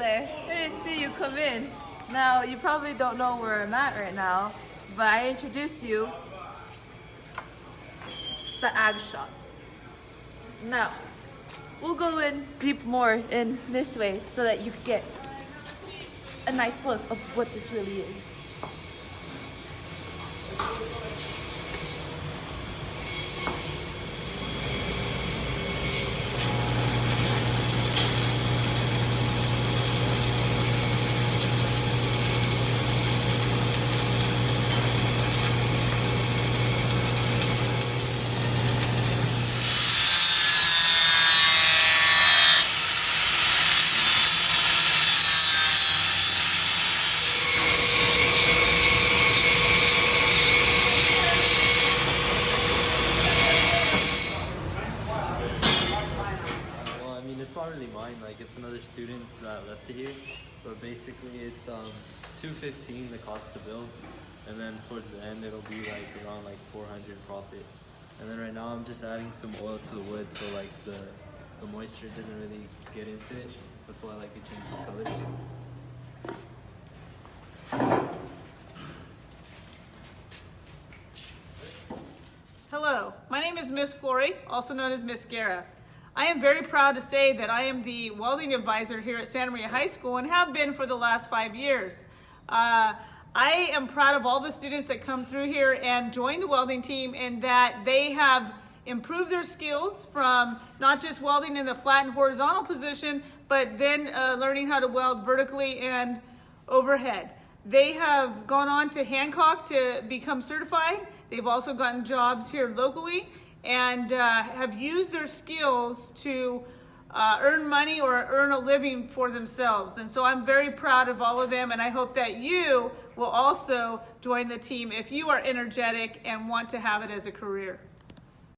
there. I didn't see you come in. Now, you probably don't know where I'm at right now, but I introduce you the ag shop. Now, we'll go in deep more in this way so that you can get a nice look of what this really is. It's not really mine, like it's another student's that left it here, but basically it's $215 the cost to build, and then towards the end it'll be like around like 400 profit. And then right now I'm just adding some oil to the wood so like the moisture doesn't really get into it. That's why I like it changes colors. Hello, my name is Miss Flory, also known as Miss Guerra. I am very proud to say that I am the welding advisor here at Santa Maria High School and have been for the last 5 years. I am proud of all the students that come through here and join the welding team, and that they have improved their skills from not just welding in the flat and horizontal position, but then learning how to weld vertically and overhead. They have gone on to Hancock to become certified. They've also gotten jobs here locally and have used their skills to earn money or earn a living for themselves. And so I'm very proud of all of them, and I hope that you will also join the team if you are energetic and want to have it as a career.